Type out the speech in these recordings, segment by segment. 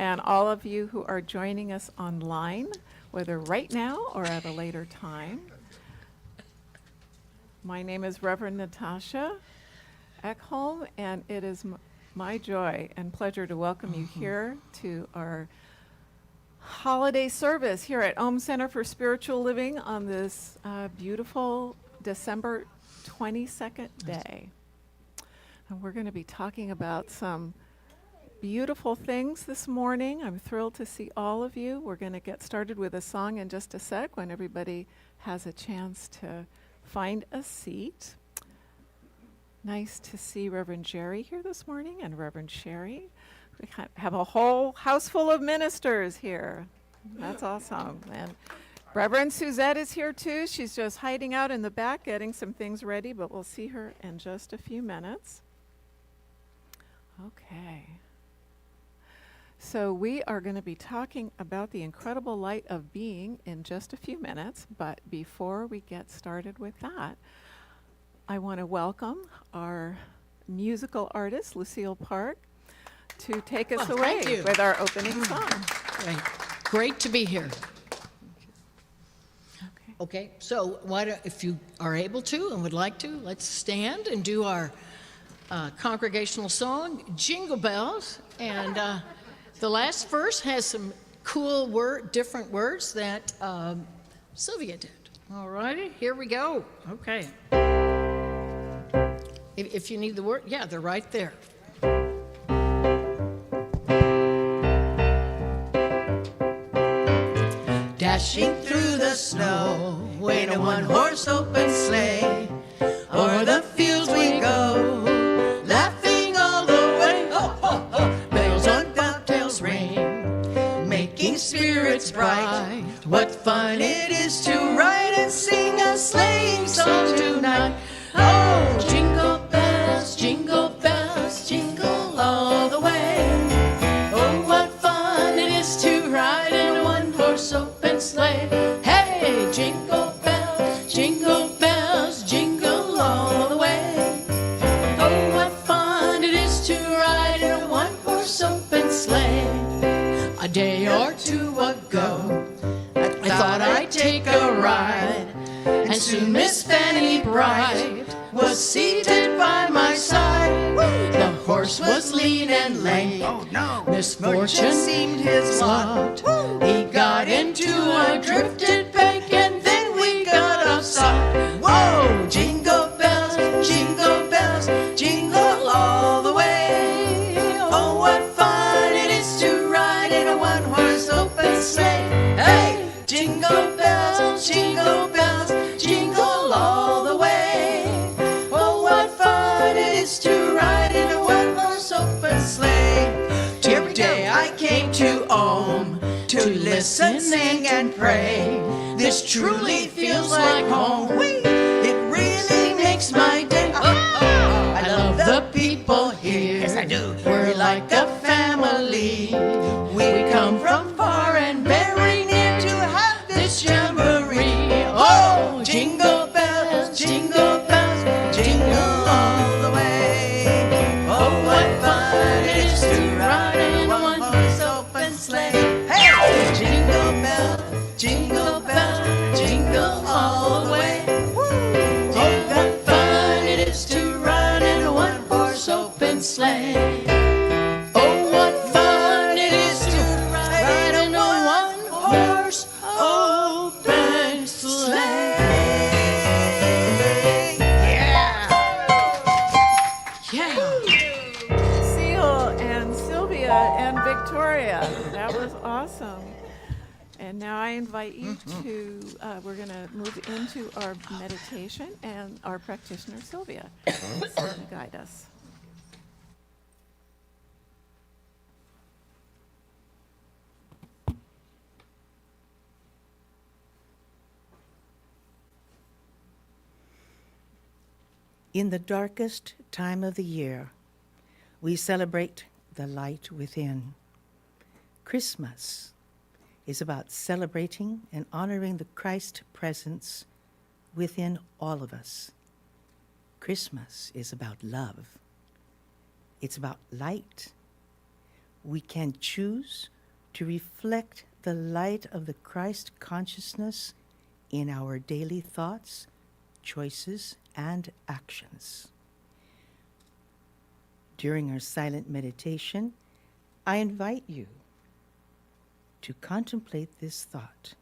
and all of you who are joining us online, whether right now or at a later time. My name is Reverend Natasha Eckholm, and it is my joy and pleasure to welcome you here to our holiday service here at Ohm Center for Spiritual Living on this beautiful December 22nd day. And we're going to be talking about some beautiful things this morning. I'm thrilled to see all of you. We're going to get started with a song in just a sec when everybody has a chance to find a seat. Nice to see Reverend Jerry here this morning and Reverend Sherry. We have a whole house full of ministers here. That's awesome. And Reverend Suzette is here too. She's just hiding out in the back getting some things ready, but we'll see her in just a few minutes. Okay. So we are going to be talking about the incredible light of being in just a few minutes, but before we get started with that, I want to welcome our musical artist, Lucille Park, to take us away with our opening song. Great to be here. Okay, so if you are able to and would like to, let's stand and do our congregational song, Jingle Bells. And the last verse has some cool different words that Sylvia did. All righty, here we go. Okay. If you need the word, yeah, they're right there. Dashing through the snow in a one-horse open sleigh, o'er the fields we go, laughing all the way. Ho, ho, ho. Bells on bobtails ring, making spirits bright. What fun it is to ride and sing a sleighing song tonight. Oh, jingle bells, jingle all the way. Oh, what fun it is to ride in a one-horse open sleigh. Hey, jingle bells, jingle all the way. Oh, what fun it is to ride in a one-horse open sleigh. A day or two ago, I thought I'd take a ride, and soon Miss Fanny Bright was seated by my side. The horse was lean and lame. Oh no! Misfortune seemed his lot. He got into a drifted bank, and then we got outside. Whoa! Jingle bells, jingle all the way. Oh, what fun it is to ride in a one-horse open sleigh. Hey, jingle bells, jingle all the way. Oh, what fun it is to ride in a one-horse open sleigh. Every day I came to Ohm to listen, sing, and pray. This truly feels like home. It really makes my day. I love the people here. Yes, I do. We're like a family. We come from far and very near to have this jamboree. Oh, jingle bells, jingle all the way. Oh, what fun it is to ride in a one-horse open sleigh. Hey, jingle all the way. Oh, what fun it is to ride in a one-horse open sleigh. Oh, what fun it is to ride in a one-horse open sleigh. Lucille and Sylvia and Victoria. That was awesome. And now I invite you to, we're going to move into our meditation, and our practitioner, Sylvia, is going to guide us. In the darkest time of the year, we celebrate the light within. Christmas is about celebrating and honoring the Christ presence within all of us. Christmas is about love. It's about light. We can choose to reflect the light of the Christ consciousness in our daily thoughts, choices, and actions. During our silent meditation, I invite you to contemplate this thought.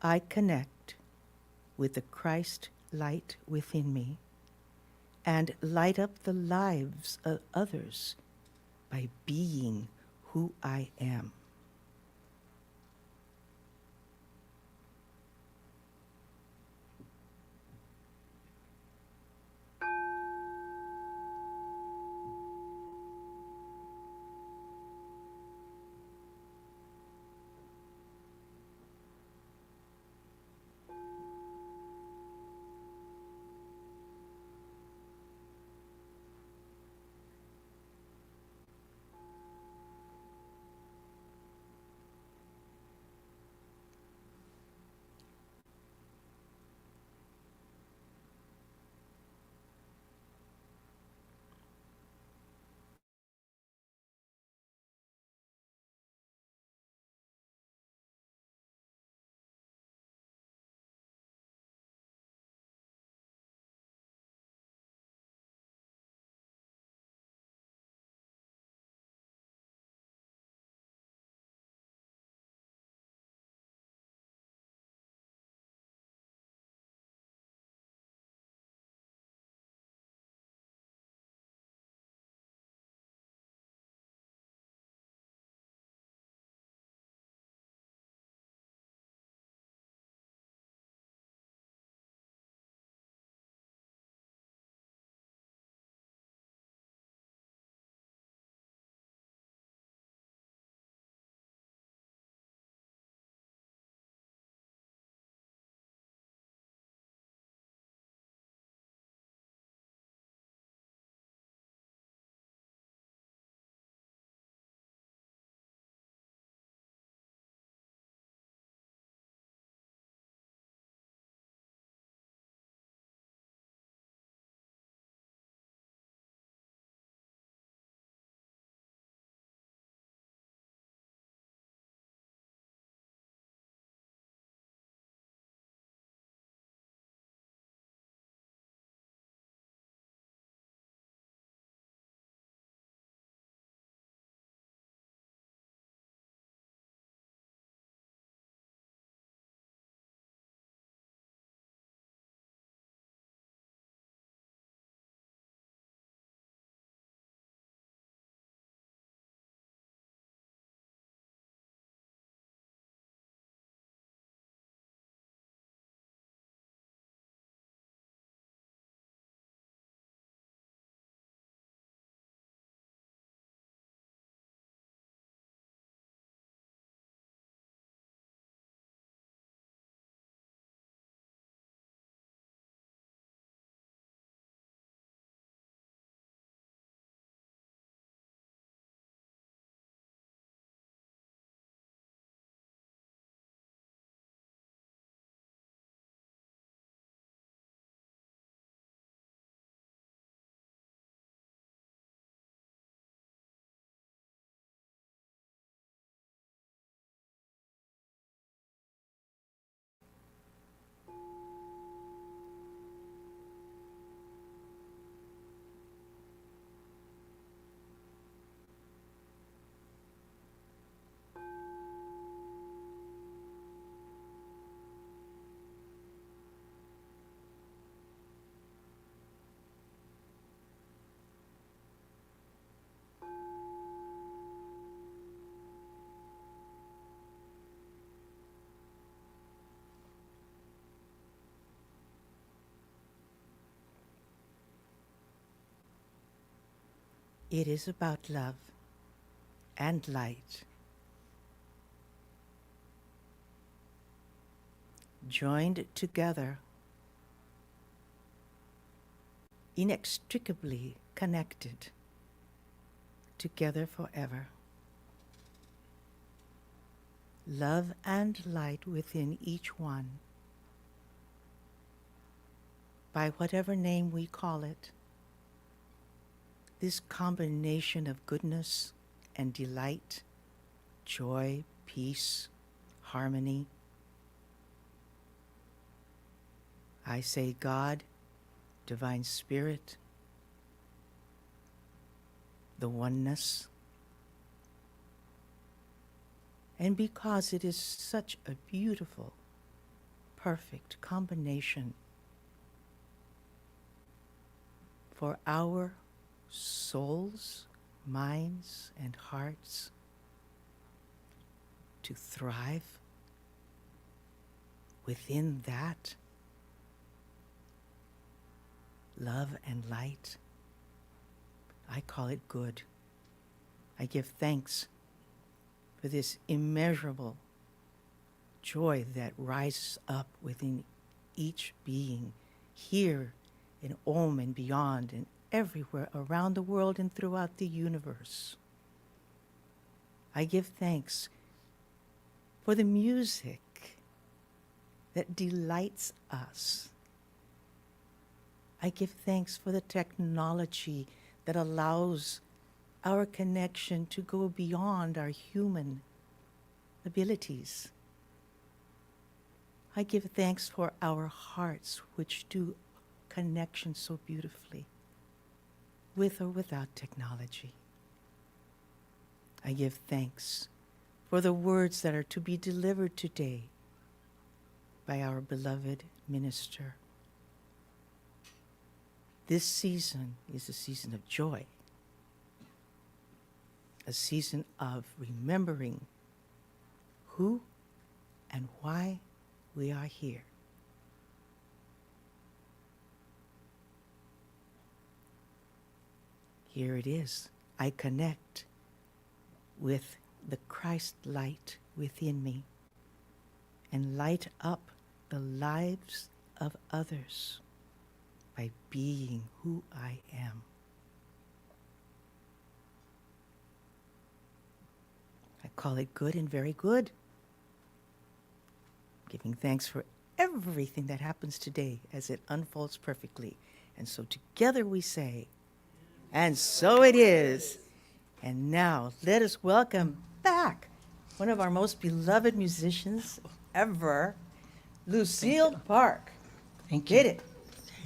I connect with the Christ light within me and light up the lives of others by being who I am. It is about love and light, joined together, inextricably connected, together forever. Love and light within each one, by whatever name we call it. This combination of goodness and delight joy, peace, harmony. I say God, Divine Spirit, the oneness. And because it is such a beautiful, perfect combination for our souls, minds, and hearts to thrive within that love and light, I call it good. I give thanks for this immeasurable joy that rises up within each being here in Om and beyond and everywhere around the world and throughout the universe. I give thanks for the music that delights us. I give thanks for the technology that allows our connection to go beyond our human abilities. I give thanks for our hearts, which do connection so beautifully, with or without technology. I give thanks for the words that are to be delivered today by our beloved minister. This season is a season of joy, a season of remembering who and why we are here. Here it is. I connect with the Christ light within me and light up the lives of others by being who I am. I call it good and very good. Giving thanks for everything that happens today as it unfolds perfectly. And so together we say, and so it is. And now let us welcome back one of our most beloved musicians ever, Lucille Park. Thank you. Get it.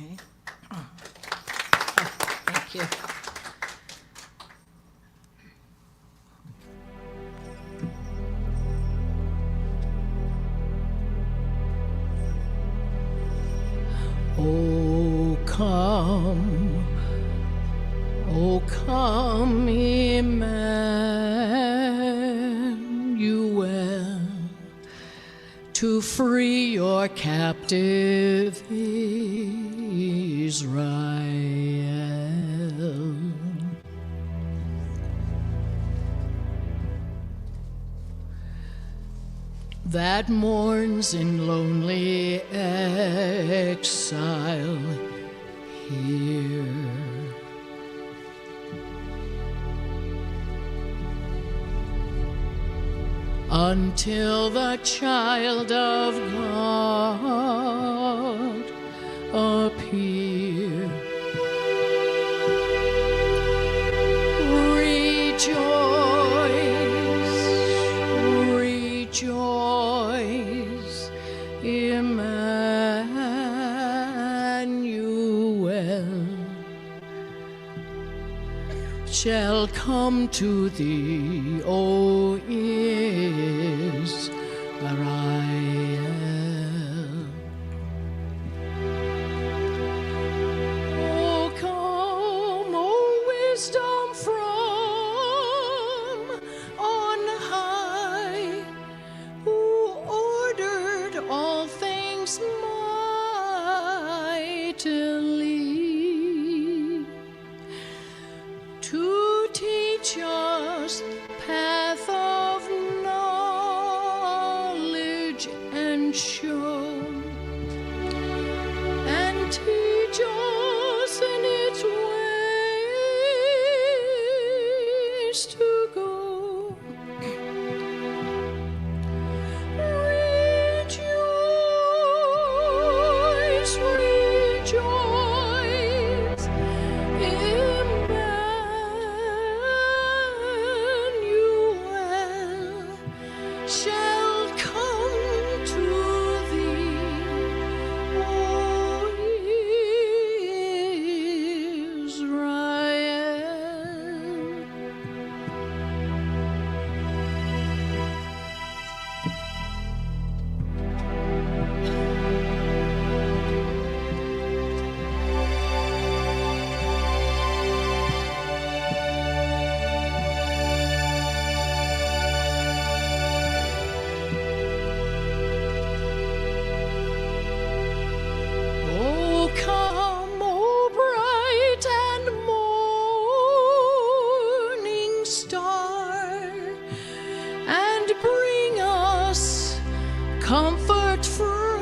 Okay. Oh, thank you. Oh come, Emmanuel, to free your captive Israel. That mourns in lonely exile here. Until the child of God appear. Rejoice, Emmanuel shall come to thee, O Israel. Oh, come, O wisdom from on high, who ordered all things mightily, to teach us path of knowledge and show, and teach us in its ways to go. Rejoice, rejoice, Emmanuel comfort from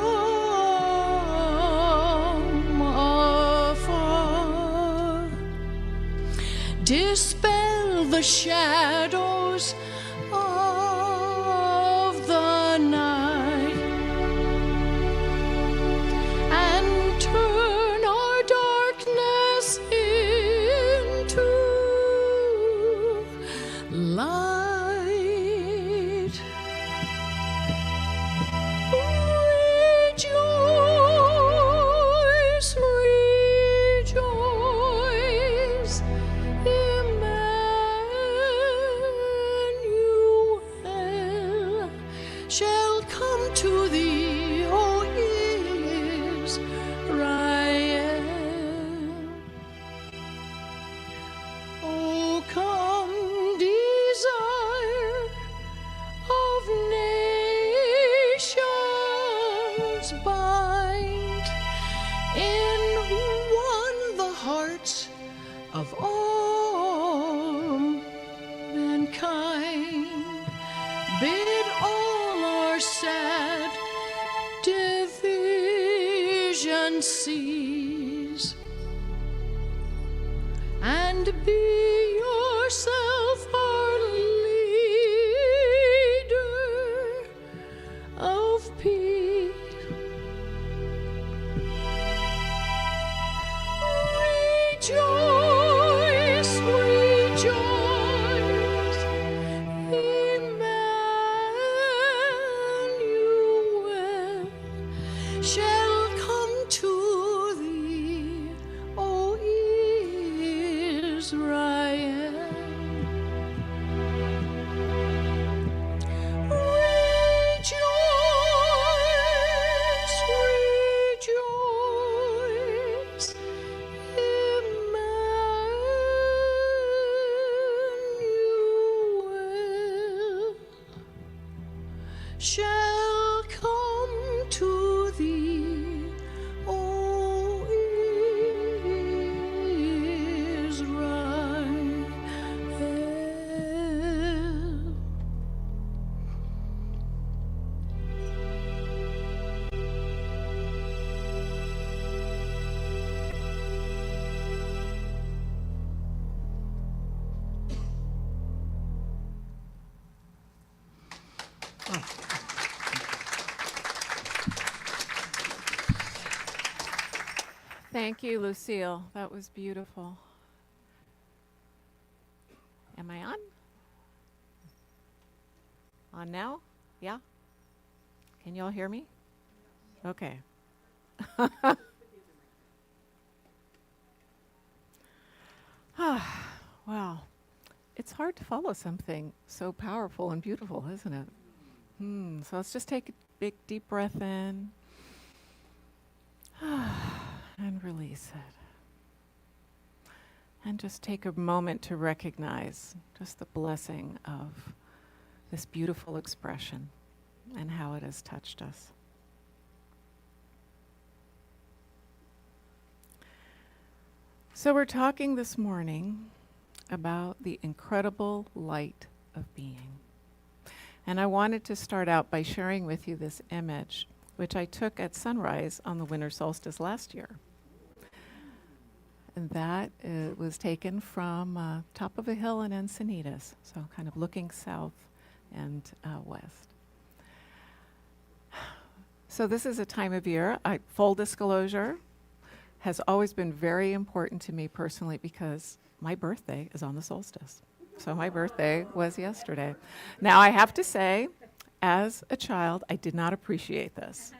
afar, dispel the shadows of the night, and turn our darkness into light. Rejoice, rejoice, Emmanuel shall come to thee, O Israel. O come, desire of nations, bind in one the hearts of all mankind. Bid all our sad division cease, and be yourself our leader of peace. Rejoice, rejoice, Emmanuel shall come to thee, O Israel. Rejoice, rejoice, Emmanuel shall come to thee, O Israel. Thank you, Lucille. That was beautiful. Am I on? On now? Yeah? Can you all hear me? Okay. Wow. It's hard to follow something so powerful and beautiful, isn't it? So let's just take a big deep breath in and release it. And just take a moment to recognize just the blessing of this beautiful expression and how it has touched us. So we're talking this morning about the incredible light of being. And I wanted to start out by sharing with you this image, which I took at sunrise on the winter solstice last year. And that was taken from top of a hill in Encinitas, so kind of looking south and west. So this is a time of year, full disclosure, has always been very important to me personally because my birthday is on the solstice. So my birthday was yesterday. Now I have to say, as a child, I did not appreciate this.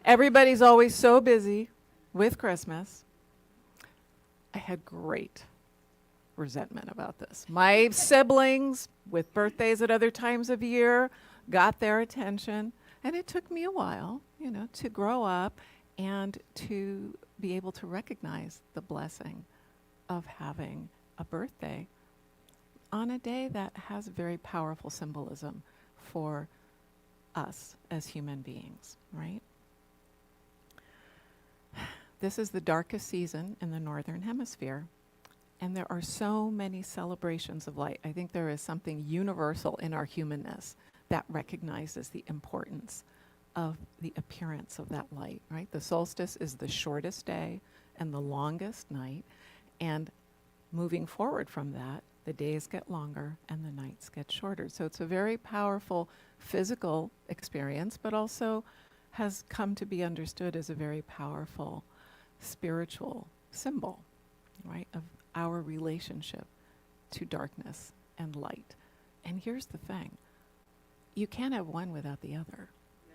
Everybody's always so busy with Christmas. I had great resentment about this. My siblings, with birthdays at other times of year, got their attention. And it took me a while, to grow up and to be able to recognize the blessing of having a birthday on a day that has very powerful symbolism for us as human beings, right? This is the darkest season in the Northern Hemisphere, and there are so many celebrations of light. I think there is something universal in our humanness that recognizes the importance of the appearance of that light, right? The solstice is the shortest day and the longest night, and moving forward from that, the days get longer and the nights get shorter. So it's a very powerful physical experience, but also has come to be understood as a very powerful spiritual symbol, right, of our relationship to darkness and light. And here's the thing. You can't have one without the other,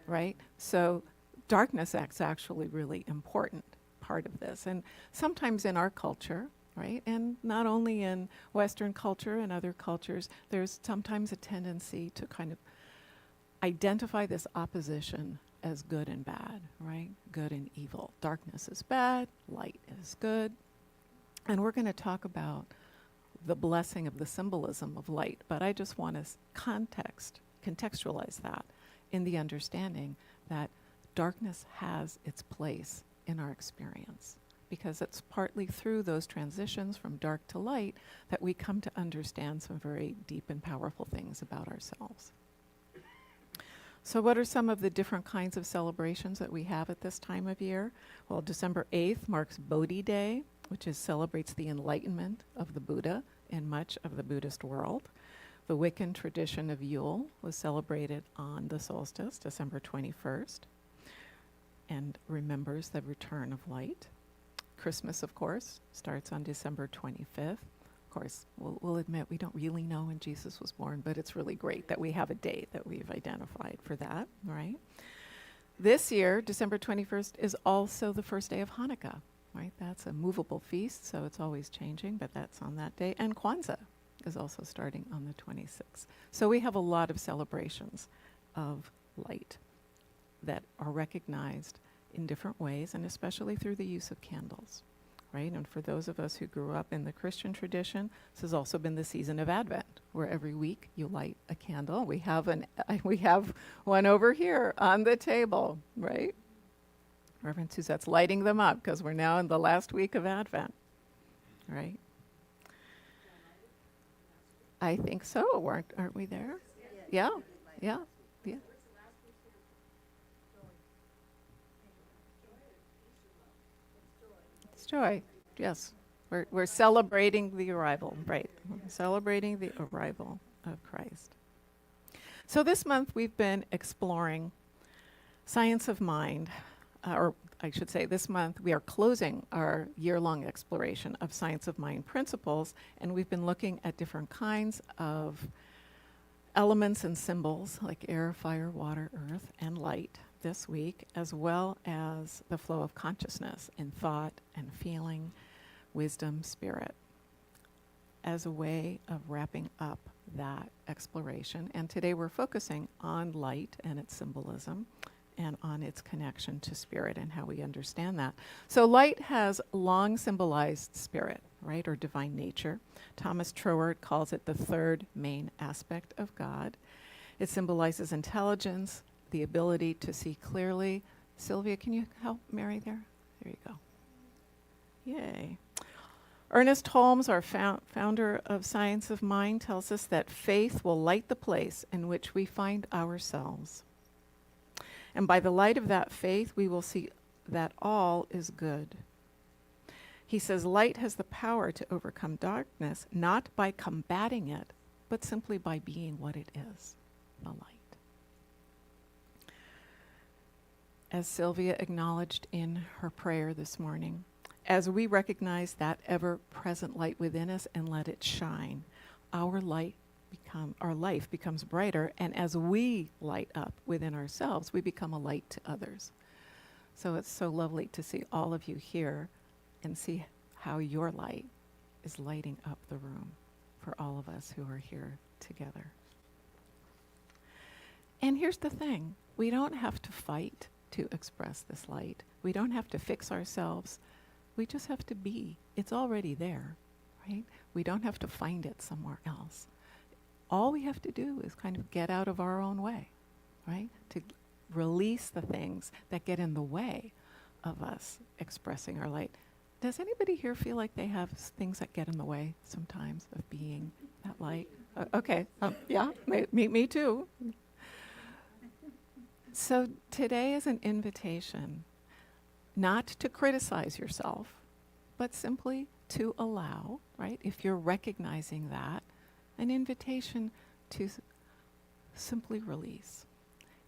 right? So darkness is actually really important part of this. And sometimes in our culture, right, and not only in Western culture and other cultures, there's sometimes a tendency to kind of identify this opposition as good and bad, right? Good and evil. Darkness is bad, light is good. And we're going to talk about the blessing of the symbolism of light, but I just want to contextualize that in the understanding that darkness has its place in our experience, because it's partly through those transitions from dark to light that we come to understand some very deep and powerful things about ourselves. So what are some of the different kinds of celebrations that we have at this time of year? Well, December 8th marks Bodhi Day, which celebrates the enlightenment of the Buddha in much of the Buddhist world. The Wiccan tradition of Yule was celebrated on the solstice, December 21st, and remembers the return of light. Christmas, of course, starts on December 25th. Of course, we'll admit we don't really know when Jesus was born, but it's really great that we have a date that we've identified for that, right? This year, December 21st is also the first day of Hanukkah, right? That's a movable feast, so it's always changing, but that's on that day. And Kwanzaa is also starting on the 26th. So we have a lot of celebrations of light that are recognized in different ways, and especially through the use of candles, right? And for those of us who grew up in the Christian tradition, this has also been the season of Advent, where every week you light a candle. We have one over here on the table, right? Reverend Suzette's lighting them up because we're now in the last week of Advent, right? I think so. Aren't we there? Yeah, yeah, yeah. It's joy. Yes, we're celebrating the arrival, right? We're celebrating the arrival of Christ. So this month we've been exploring science of mind, or I should say this month we are closing our year-long exploration of science of mind principles, and we've been looking at different kinds of elements and symbols like air, fire, water, earth, and light this week, as well as the flow of consciousness in thought and feeling, wisdom, spirit, as a way of wrapping up that exploration. And today we're focusing on light and its symbolism and on its connection to spirit and how we understand that. So light has long symbolized spirit, right, or divine nature. Thomas Troward calls it the third main aspect of God. It symbolizes intelligence, the ability to see clearly. Sylvia, can you help Mary there? There you go. Yay. Ernest Holmes, our founder of Science of Mind, tells us that faith will light the place in which we find ourselves. And by the light of that faith, we will see that all is good. He says light has the power to overcome darkness, not by combating it, but simply by being what it is, the light. As Sylvia acknowledged in her prayer this morning, as we recognize that ever-present light within us and let it shine, our life becomes brighter, and as we light up within ourselves, we become a light to others. So it's so lovely to see all of you here and see how your light is lighting up the room for all of us who are here together. And here's the thing, we don't have to fight to express this light. We don't have to fix ourselves. We just have to be. It's already there, right? We don't have to find it somewhere else. All we have to do is kind of get out of our own way, right? To release the things that get in the way of us expressing our light. Does anybody here feel like they have things that get in the way sometimes of being that light? Okay, yeah, me too. So today is an invitation not to criticize yourself, but simply to allow, right? If you're recognizing that, an invitation to simply release.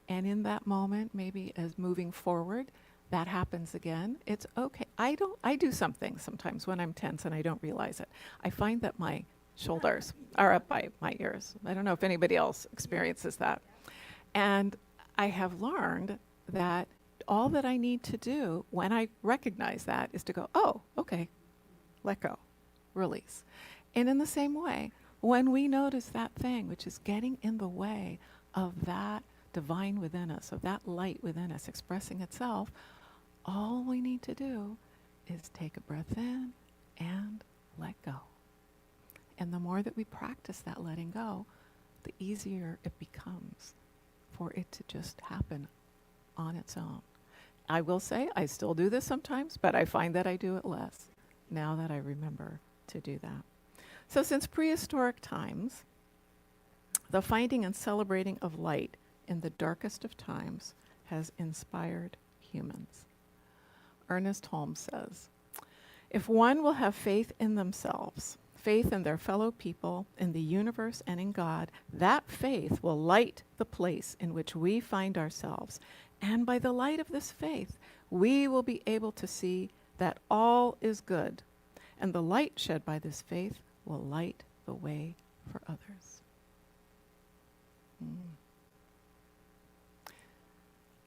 And in that moment, maybe as moving forward, that happens again, it's okay. I do something sometimes when I'm tense and I don't realize it. I find that my shoulders are up by my ears. I don't know if anybody else experiences that. And I have learned that all that I need to do when I recognize that is to go, oh, okay, let go, release. And in the same way, when we notice that thing which is getting in the way of that divine within us, of that light within us expressing itself, all we need to do is take a breath in and let go. And the more that we practice that letting go, the easier it becomes for it to just happen on its own. I will say I still do this sometimes, but I find that I do it less now that I remember to do that. So since prehistoric times, the finding and celebrating of light in the darkest of times has inspired humans. Ernest Holmes says, if one will have faith in themselves, faith in their fellow people, in the universe, and in God, that faith will light the place in which we find ourselves. And by the light of this faith, we will be able to see that all is good. And the light shed by this faith will light the way for others.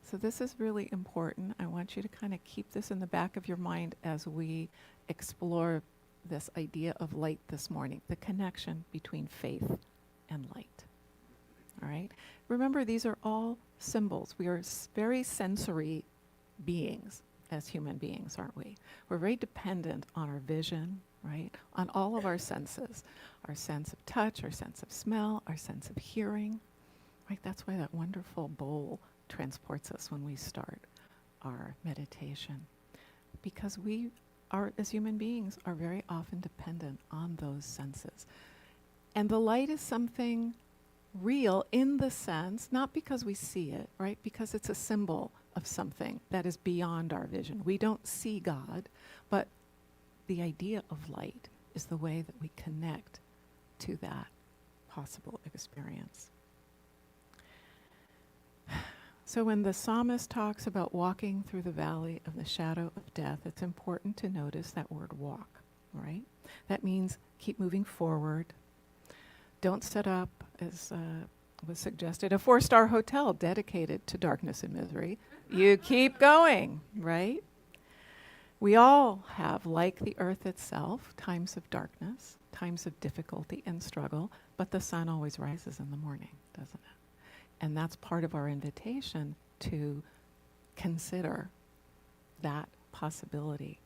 So this is really important. I want you to kind of keep this in the back of your mind as we explore this idea of light this morning, the connection between faith and light. All right? Remember, these are all symbols. We are very sensory beings as human beings, aren't we? We're very dependent on our vision, right? On all of our senses. Our sense of touch, our sense of smell, our sense of hearing, right? That's why that wonderful bowl transports us when we start our meditation. Because we are, as human beings, are very often dependent on those senses. And the light is something real in the sense, not because we see it, right? Because it's a symbol of something that is beyond our vision. We don't see God, but the idea of light is the way that we connect to that possible experience. So when the psalmist talks about walking through the valley of the shadow of death, it's important to notice that word walk, right? That means keep moving forward. Don't set up, as was suggested, a 4-star hotel dedicated to darkness and misery. You keep going, right? We all have, like the earth itself, times of darkness, times of difficulty and struggle, but the sun always rises in the morning, doesn't it? And that's part of our invitation to consider that possibility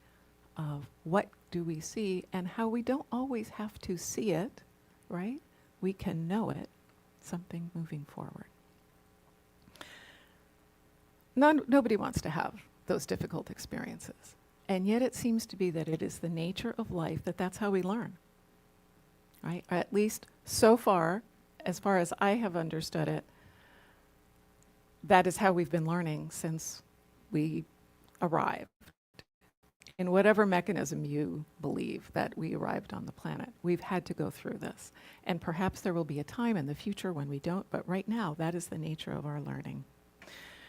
of what do we see and how we don't always have to see it, right? We can know it, something moving forward. Nobody wants to have those difficult experiences. And yet it seems to be that it is the nature of life that that's how we learn, right? Or at least so far as I have understood it, that is how we've been learning since we arrived. In whatever mechanism you believe that we arrived on the planet, we've had to go through this. And perhaps there will be a time in the future when we don't, but right now, that is the nature of our learning.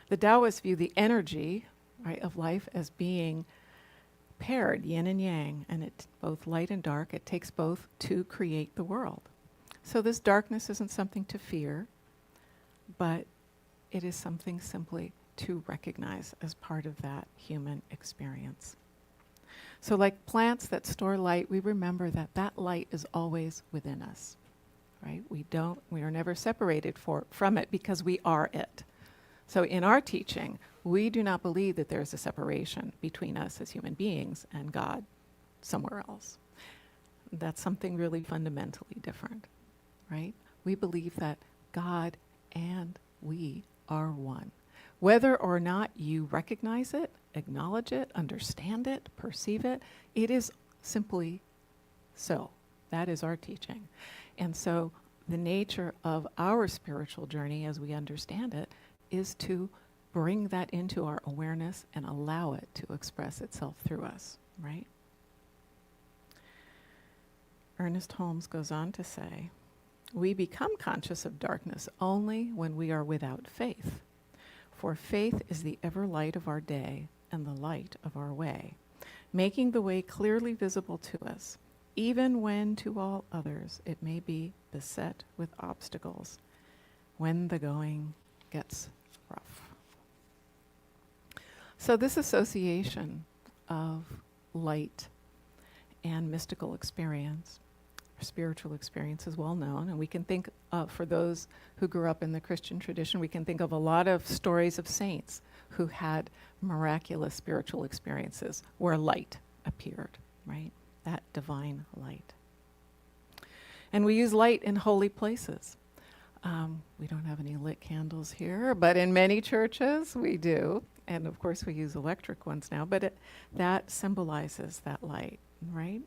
The Taoists view the energy, right, of life as being paired, yin and yang, and it's both light and dark. It takes both to create the world. So this darkness isn't something to fear, but it is something simply to recognize as part of that human experience. So like plants that store light, we remember that that light is always within us, right? We are never separated from it because we are it. So in our teaching, we do not believe that there's a separation between us as human beings and God somewhere else. That's something really fundamentally different, right? We believe that God and we are one. Whether or not you recognize it, acknowledge it, understand it, perceive it, it is simply so. That is our teaching. And so the nature of our spiritual journey as we understand it is to bring that into our awareness and allow it to express itself through us, right? Ernest Holmes goes on to say, we become conscious of darkness only when we are without faith. For faith is the ever light of our day and the light of our way, making the way clearly visible to us, even when to all others it may be beset with obstacles, when the going gets rough. So this association of light and mystical experience, spiritual experience, is well known, and we can think, for those who grew up in the Christian tradition, we can think of a lot of stories of saints who had miraculous spiritual experiences where light appeared, right? That divine light. And we use light in holy places. We don't have any lit candles here, but in many churches we do. And of course we use electric ones now, but that symbolizes that light, right?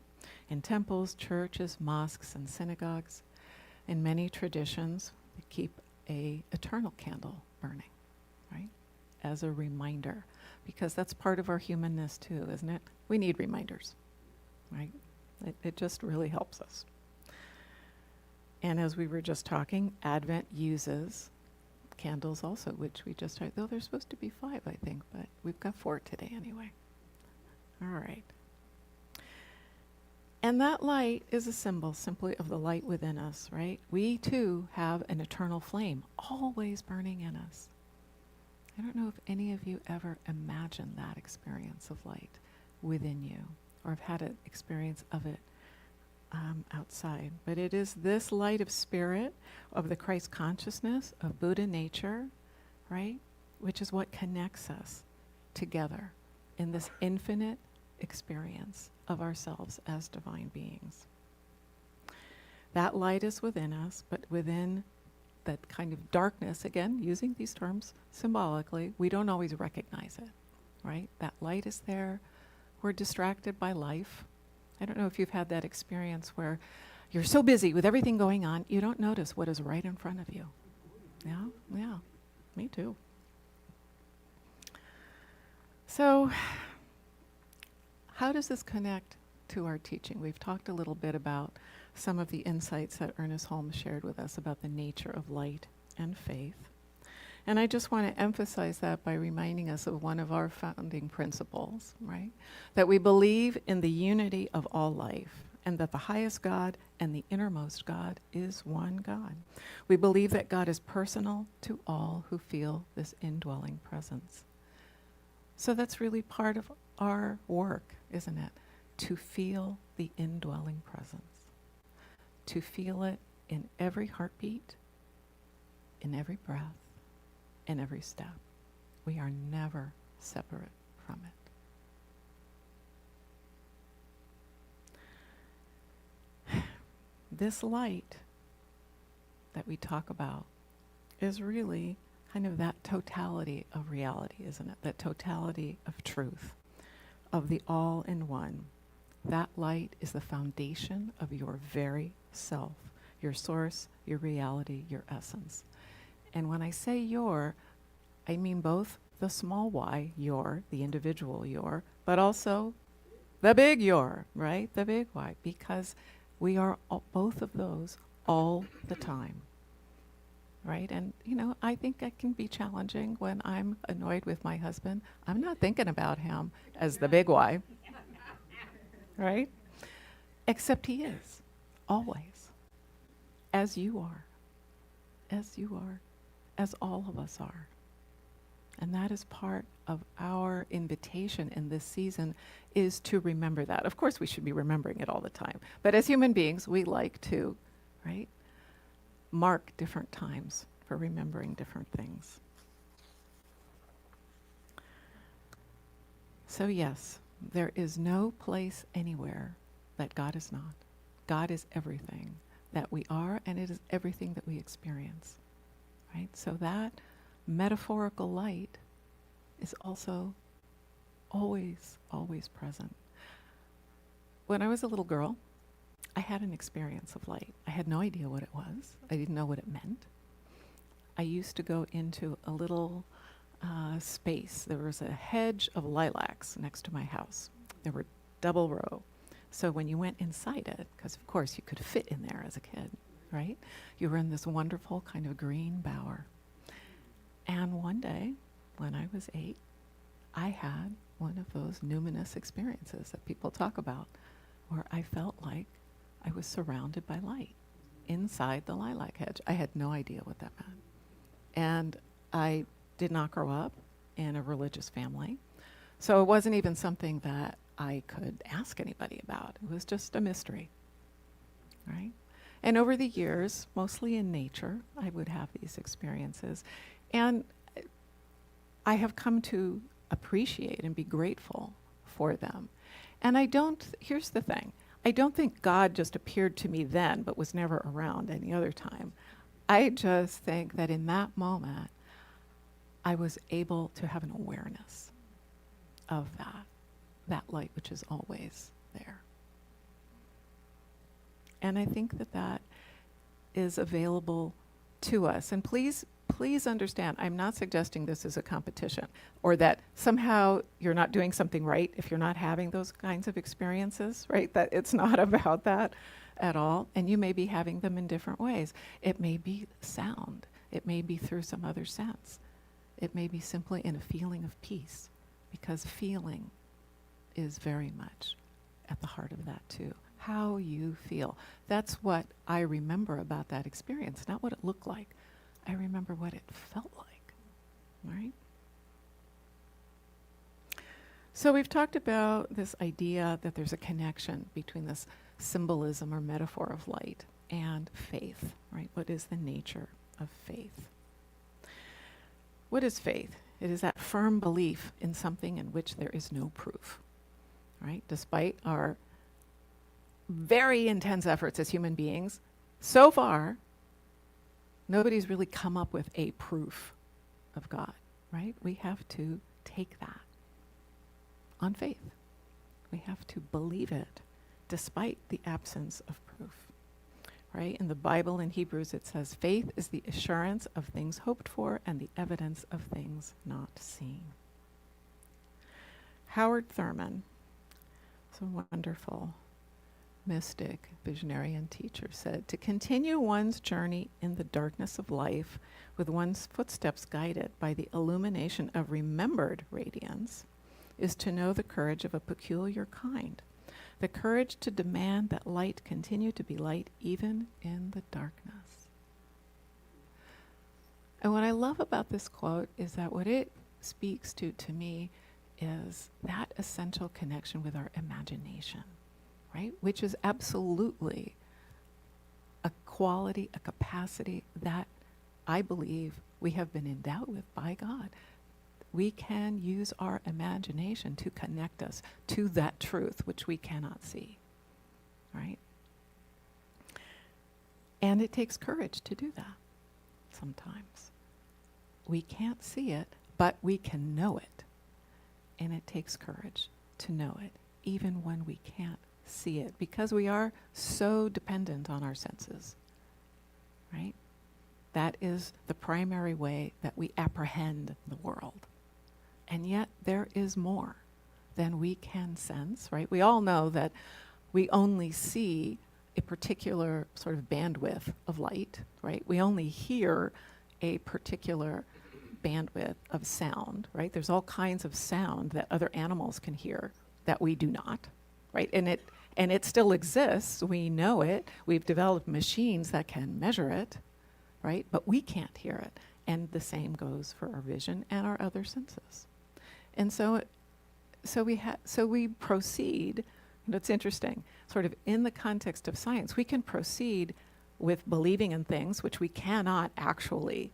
In temples, churches, mosques, and synagogues, in many traditions, we keep a eternal candle burning, right? As a reminder, because that's part of our humanness too, isn't it? We need reminders, right? It just really helps us. And as we were just talking, Advent uses candles also, which we just tried, though there's supposed to be 5, I think, but we've got 4 today anyway. All right. And that light is a symbol simply of the light within us, right? We too have an eternal flame always burning in us. I don't know if any of you ever imagined that experience of light within you, or have had an experience of it outside. But it is this light of spirit, of the Christ consciousness, of Buddha nature, right? Which is what connects us together in this infinite experience of ourselves as divine beings. That light is within us, but within that kind of darkness, again, using these terms symbolically, we don't always recognize it, right? That light is there. We're distracted by life. I don't know if you've had that experience where you're so busy with everything going on, you don't notice what is right in front of you. Yeah, me too. So, how does this connect to our teaching? We've talked a little bit about some of the insights that Ernest Holmes shared with us about the nature of light and faith. And I just want to emphasize that by reminding us of one of our founding principles, right? That we believe in the unity of all life, and that the highest God and the innermost God is one God. We believe that God is personal to all who feel this indwelling presence. So that's really part of our work, isn't it? To feel the indwelling presence. To feel it in every heartbeat, in every breath, in every step. We are never separate from it. This light that we talk about is really kind of that totality of reality, isn't it? That totality of truth, of the all-in-one. That light is the foundation of your very self, your source, your reality, your essence. And when I say your, I mean both the small y, your, the individual your, but also the big your, right? The big Y, because we are both of those all the time, right? And, I think it can be challenging when I'm annoyed with my husband. I'm not thinking about him as the big Y, right? Except he is, always, as you are, as all of us are. And that is part of our invitation in this season, is to remember that. Of course, we should be remembering it all the time. But as human beings, we like to, right, mark different times for remembering different things. So yes, there is no place anywhere that God is not. God is everything that we are, and it is everything that we experience, right? So that metaphorical light is also always, always present. When I was a little girl, I had an experience of light. I had no idea what it was. I didn't know what it meant. I used to go into a little space. There was a hedge of lilacs next to my house. There were double row. So when you went inside it, because of course you could fit in there as a kid, right? You were in this wonderful kind of green bower. And one day, when I was 8, I had one of those numinous experiences that people talk about, where I felt like I was surrounded by light inside the lilac hedge. I had no idea what that meant. And I did not grow up in a religious family, so it wasn't even something that I could ask anybody about. It was just a mystery, right? And over the years, mostly in nature, I would have these experiences. And I have come to appreciate and be grateful for them. And here's the thing, I don't think God just appeared to me then, but was never around any other time. I just think that in that moment, I was able to have an awareness of that light which is always there. And I think that is available to us. And please understand, I'm not suggesting this is a competition, or that somehow you're not doing something right if you're not having those kinds of experiences, right? That it's not about that at all. And you may be having them in different ways. It may be sound. It may be through some other sense. It may be simply in a feeling of peace, because feeling is very much at the heart of that too. How you feel. That's what I remember about that experience, not what it looked like. I remember what it felt like, right? So we've talked about this idea that there's a connection between this symbolism or metaphor of light and faith, right? What is the nature of faith? What is faith? It is that firm belief in something in which there is no proof, right? Despite our very intense efforts as human beings, so far, nobody's really come up with a proof of God, right? We have to take that on faith. We have to believe it despite the absence of proof, right? In the Bible, in Hebrews, it says, faith is the assurance of things hoped for and the evidence of things not seen. Howard Thurman, so wonderful mystic, visionary, and teacher, said, to continue one's journey in the darkness of life with one's footsteps guided by the illumination of remembered radiance is to know the courage of a peculiar kind, the courage to demand that light continue to be light even in the darkness. And what I love about this quote is that what it speaks to me, is that essential connection with our imagination, right? Which is absolutely a quality, a capacity that I believe we have been endowed with by God. We can use our imagination to connect us to that truth which we cannot see, right? And it takes courage to do that sometimes. We can't see it, but we can know it. And it takes courage to know it, even when we can't see it, because we are so dependent on our senses, right? That is the primary way that we apprehend the world. And yet there is more than we can sense, right? We all know that we only see a particular sort of bandwidth of light, right? We only hear a particular bandwidth of sound, right? There's all kinds of sound that other animals can hear that we do not, right? And it still exists. We know it. We've developed machines that can measure it, right? But we can't hear it. And the same goes for our vision and our other senses. And so we proceed, and it's interesting, sort of in the context of science, we can proceed with believing in things which we cannot actually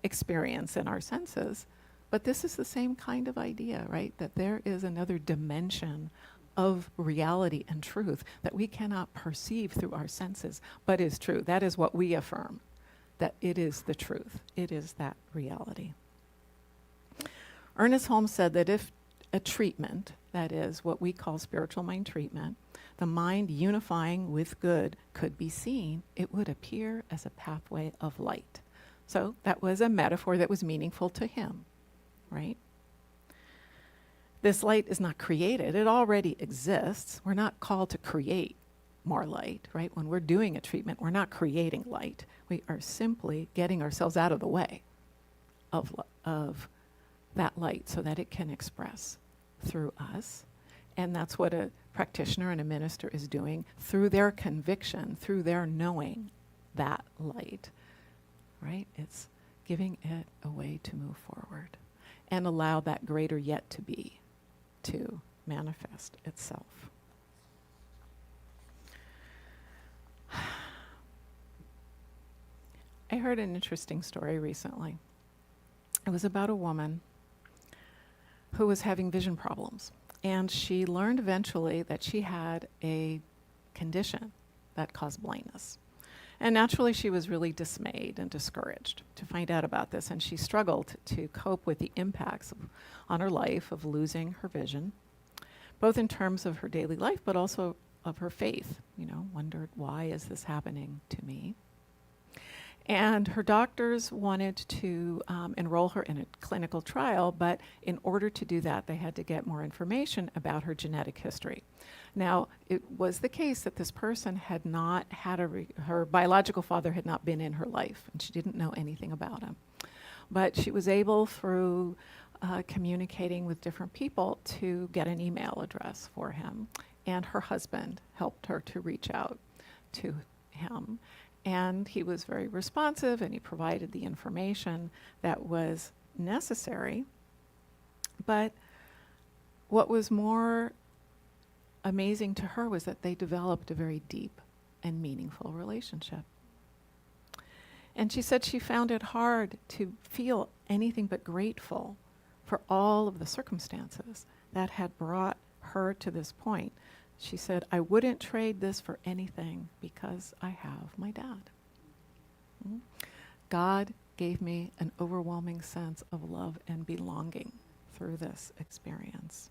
experience in our senses. But this is the same kind of idea, right? That there is another dimension of reality and truth that we cannot perceive through our senses, but is true. That is what we affirm, that it is the truth. It is that reality. Ernest Holmes said that if a treatment, that is what we call spiritual mind treatment, the mind unifying with good could be seen, it would appear as a pathway of light. So that was a metaphor that was meaningful to him, right? This light is not created. It already exists. We're not called to create more light, right? When we're doing a treatment, we're not creating light. We are simply getting ourselves out of the way of that light so that it can express through us. And that's what a practitioner and a minister is doing through their conviction, through their knowing that light, right? It's giving it a way to move forward and allow that greater yet to be to manifest itself. I heard an interesting story recently. It was about a woman who was having vision problems. And she learned eventually that she had a condition that caused blindness. And naturally, she was really dismayed and discouraged to find out about this. And she struggled to cope with the impacts on her life of losing her vision, both in terms of her daily life, but also of her faith. You know, wondered, why is this happening to me? And her doctors wanted to enroll her in a clinical trial, but in order to do that, they had to get more information about her genetic history. Now, it was the case that this person had not had her biological father had not been in her life, and she didn't know anything about him. But she was able, through communicating with different people, to get an email address for him. And her husband helped her to reach out to him. And he was very responsive, and he provided the information that was necessary. But what was more amazing to her was that they developed a very deep and meaningful relationship. And she said she found it hard to feel anything but grateful for all of the circumstances that had brought her to this point. She said, I wouldn't trade this for anything because I have my dad. God gave me an overwhelming sense of love and belonging through this experience.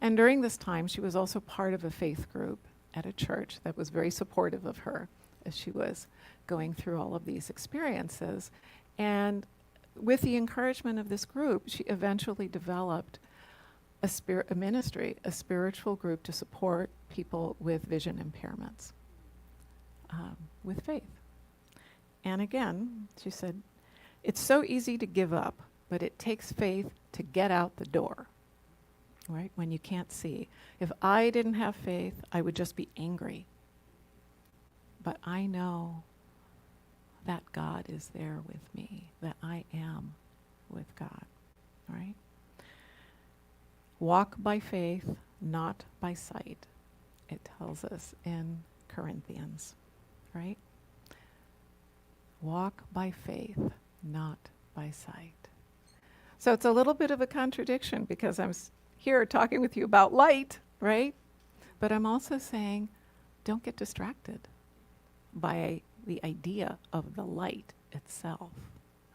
And during this time, she was also part of a faith group at a church that was very supportive of her as she was going through all of these experiences. And with the encouragement of this group, she eventually developed a ministry, a spiritual group to support people with vision impairments, with faith. And again, she said, it's so easy to give up, but it takes faith to get out the door, right? When you can't see. If I didn't have faith, I would just be angry. But I know that God is there with me, that I am with God, right? Walk by faith, not by sight, it tells us in Corinthians, right? Walk by faith, not by sight. So it's a little bit of a contradiction because I'm here talking with you about light, right? But I'm also saying, don't get distracted by the idea of the light itself,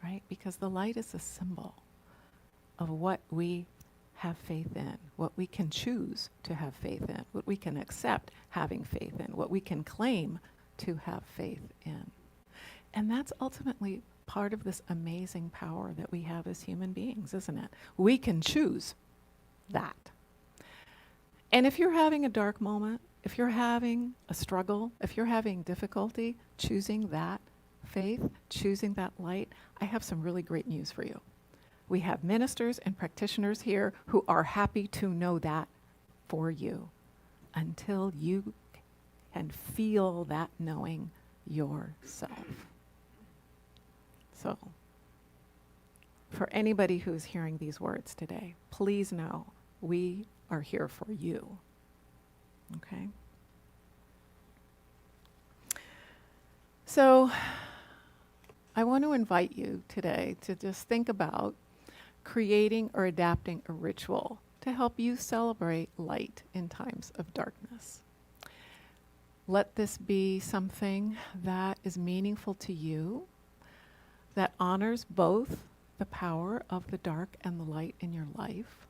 right? Because the light is a symbol of what we have faith in, what we can choose to have faith in, what we can accept having faith in, what we can claim to have faith in. And that's ultimately part of this amazing power that we have as human beings, isn't it? We can choose that. And if you're having a dark moment, if you're having a struggle, if you're having difficulty choosing that faith, choosing that light, I have some really great news for you. We have ministers and practitioners here who are happy to know that for you until you can feel that knowing yourself. So, for anybody who's hearing these words today, please know we are here for you. Okay? So, I want to invite you today to just think about creating or adapting a ritual to help you celebrate light in times of darkness. Let this be something that is meaningful to you, that honors both the power of the dark and the light in your life.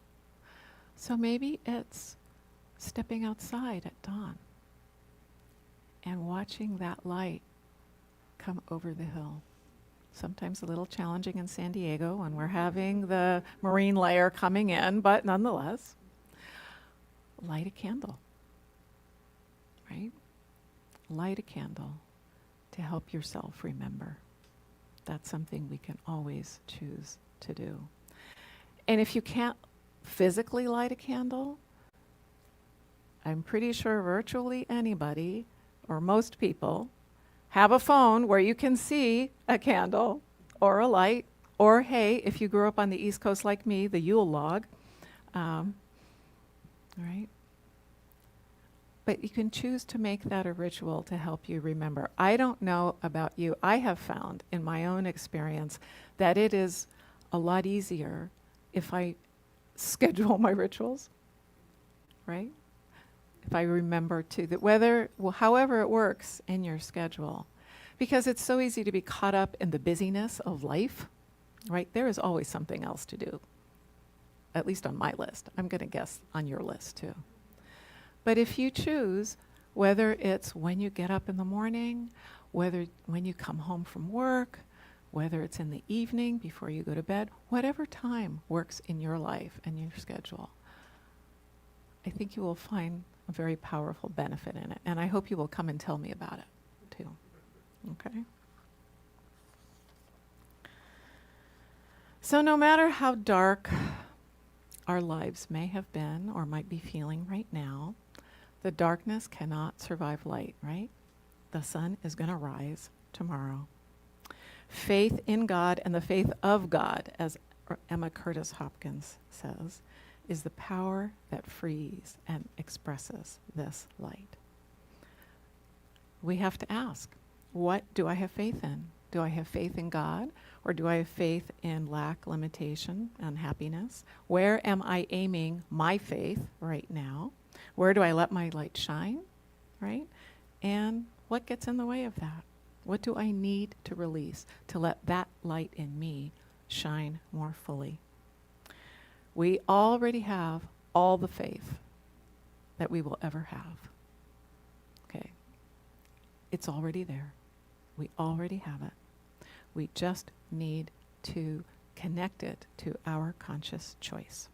So maybe it's stepping outside at dawn and watching that light come over the hill sometimes a little challenging in San Diego when we're having the marine layer coming in, but nonetheless, light a candle, right? Light a candle to help yourself remember. That's something we can always choose to do. And if you can't physically light a candle, I'm pretty sure virtually anybody, or most people, have a phone where you can see a candle or a light, or hey, if you grew up on the East Coast like me, the Yule log, right? But you can choose to make that a ritual to help you remember. I don't know about you. I have found in my own experience that it is a lot easier if I schedule my rituals, right? If I remember to, that however it works in your schedule. Because it's so easy to be caught up in the busyness of life, right? There is always something else to do, at least on my list. I'm going to guess on your list too. But if you choose, whether it's when you get up in the morning, whether when you come home from work, whether it's in the evening before you go to bed, whatever time works in your life and your schedule, I think you will find a very powerful benefit in it. And I hope you will come and tell me about it too. Okay? So no matter how dark our lives may have been or might be feeling right now, the darkness cannot survive light, right? The sun is going to rise tomorrow. Faith in God and the faith of God, as Emma Curtis Hopkins says, is the power that frees and expresses this light. We have to ask, what do I have faith in? Do I have faith in God, or do I have faith in lack, limitation, unhappiness? Where am I aiming my faith right now? Where do I let my light shine, right? And what gets in the way of that? What do I need to release to let that light in me shine more fully? We already have all the faith that we will ever have. Okay. It's already there. We already have it. We just need to connect it to our conscious choice.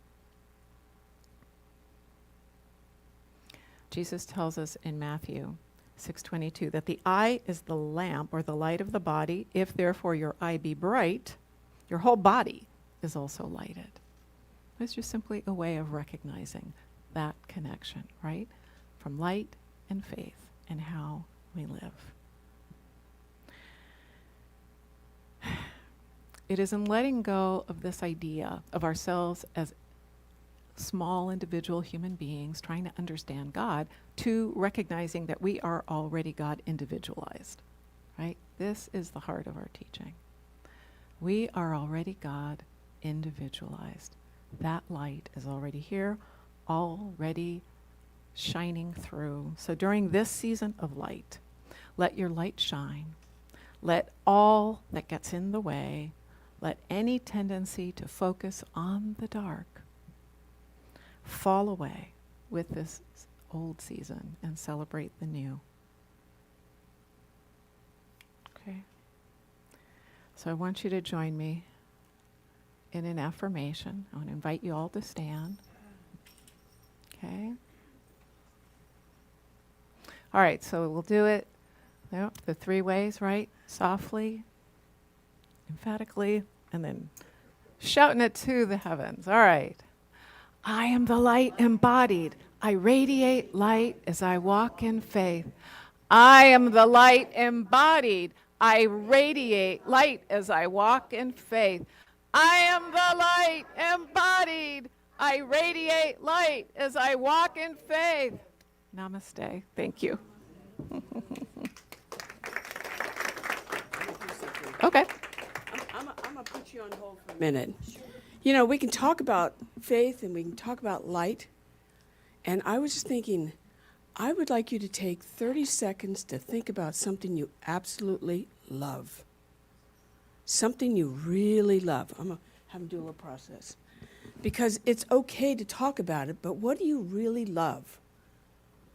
Jesus tells us in Matthew 6:22 that the eye is the lamp or the light of the body. If therefore your eye be bright, your whole body is also lighted. It's just simply a way of recognizing that connection, right? From light and faith and how we live. It is in letting go of this idea of ourselves as small individual human beings trying to understand God to recognizing that we are already God individualized, right? This is the heart of our teaching. We are already God individualized. That light is already here, already shining through. So during this season of light, let your light shine. Let all that gets in the way, let any tendency to focus on the dark fall away with this old season and celebrate the new. Okay. So I want you to join me in an affirmation. I want to invite you all to stand. Okay. All right, so we'll do it the three ways, right? Softly, emphatically, and then shouting it to the heavens. All right. I am the light embodied. I radiate light as I walk in faith. I am the light embodied. I radiate light as I walk in faith. I am the light embodied. I radiate light as I walk in faith. Namaste. Thank you. Okay. I'm going to put you on hold for a minute. You know, we can talk about faith and we can talk about light. And I was just thinking, I would like you to take 30 seconds to think about something you absolutely love. Something you really love. I'm going to have them do a little process. Because it's okay to talk about it, but what do you really love?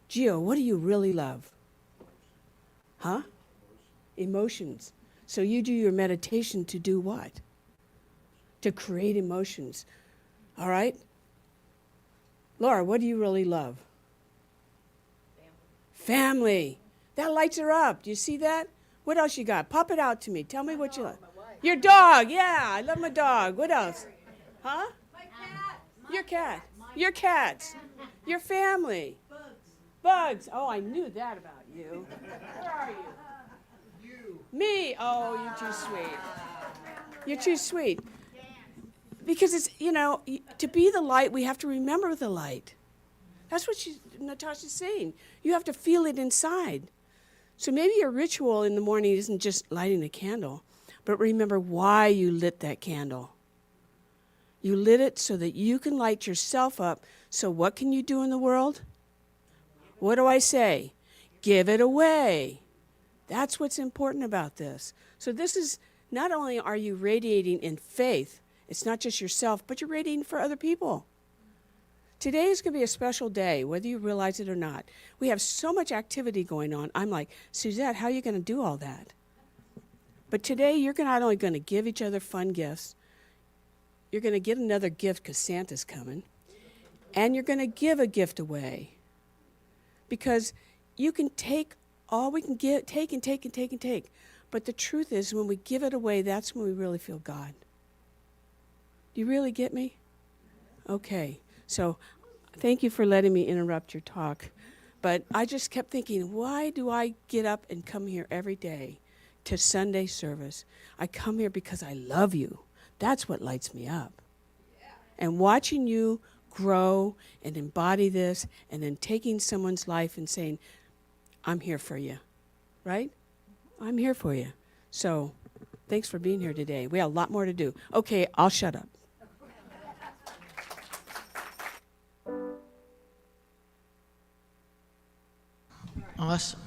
Gio, what do you really love? Huh? Emotions. So you do your meditation to do what? To create emotions. All right? Laura, what do you really love? Family. That lights her up. Do you see that? What else you got? Pop it out to me. Tell me what you love. Your dog. Yeah, I love my dog. What else? Huh? My cat. Your cat. Your cats. Your family. Bugs. Oh, I knew that about you. Where are you? Me. Oh, you're too sweet. You're too sweet. Because it's, to be the light, we have to remember the light. That's what Natasha's saying. You have to feel it inside. So maybe your ritual in the morning isn't just lighting a candle, but remember why you lit that candle. You lit it so that you can light yourself up. So what can you do in the world? What do I say? Give it away. That's what's important about this. So this is, not only are you radiating in faith, it's not just yourself, but you're radiating for other people. Today is going to be a special day, whether you realize it or not. We have so much activity going on. I'm like, Suzette, how are you going to do all that? But today, you're not only going to give each other fun gifts, you're going to get another gift because Santa's coming, and you're going to give a gift away. Because you can take all we can get, take and take and take and take. But the truth is, when we give it away, that's when we really feel God. Do you really get me? Okay. So thank you for letting me interrupt your talk. But I just kept thinking, why do I get up and come here every day to Sunday service? I come here because I love you. That's what lights me up. And watching you grow and embody this and then taking someone's life and saying, I'm here for you, right? I'm here for you. So thanks for being here today. We have a lot more to do. Okay, I'll shut up. Awesome.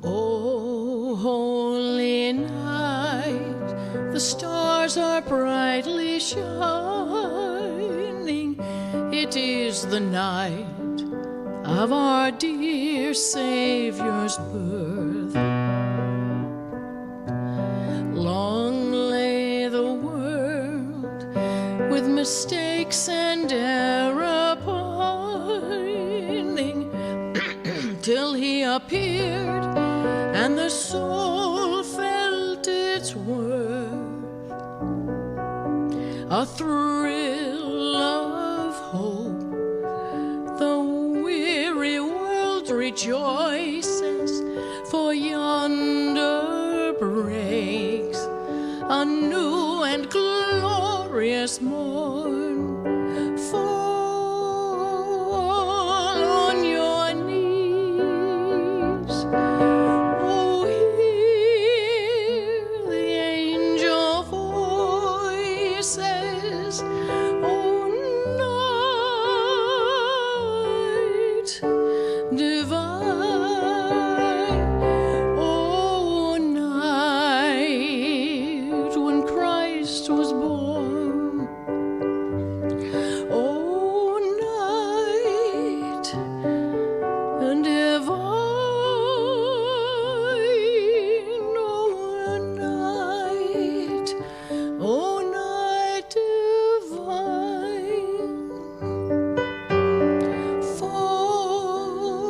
Oh, holy night, the stars are brightly shining. It is the night of our dear Savior's birth. Long lay the world with mistakes and error pining till he appeared and the soul felt its worth. A thrill of hope, the weary world rejoices, for yonder breaks a new and glorious morn. Fall on your knees, oh, hear the angel voices, oh, night divine, oh, night when Christ was born, oh, night and divine, oh, night divine. Fall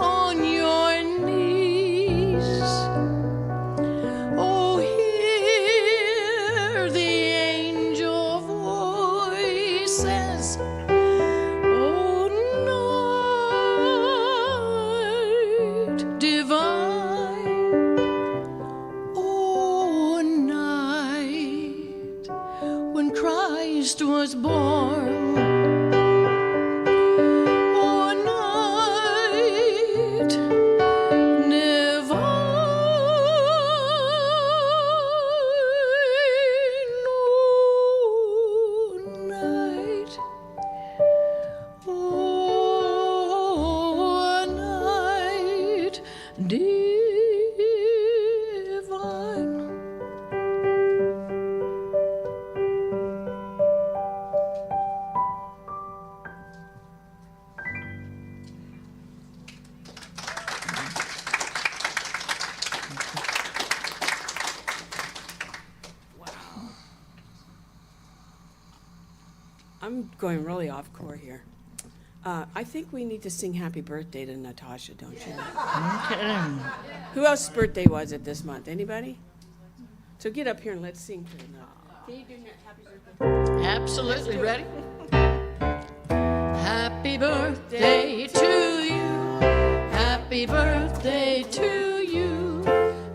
on your knees, oh, hear the angel voices, oh, night divine, oh, night when Christ was born, oh, night divine, oh, night, oh, night divine. going really off core here. I think we need to sing happy birthday to Natasha, don't you? Okay. Who else's birthday was it this month? Anybody? So get up here and let's sing for them. Can you do happy birthday? Absolutely ready. Happy birthday to you. Happy birthday to you.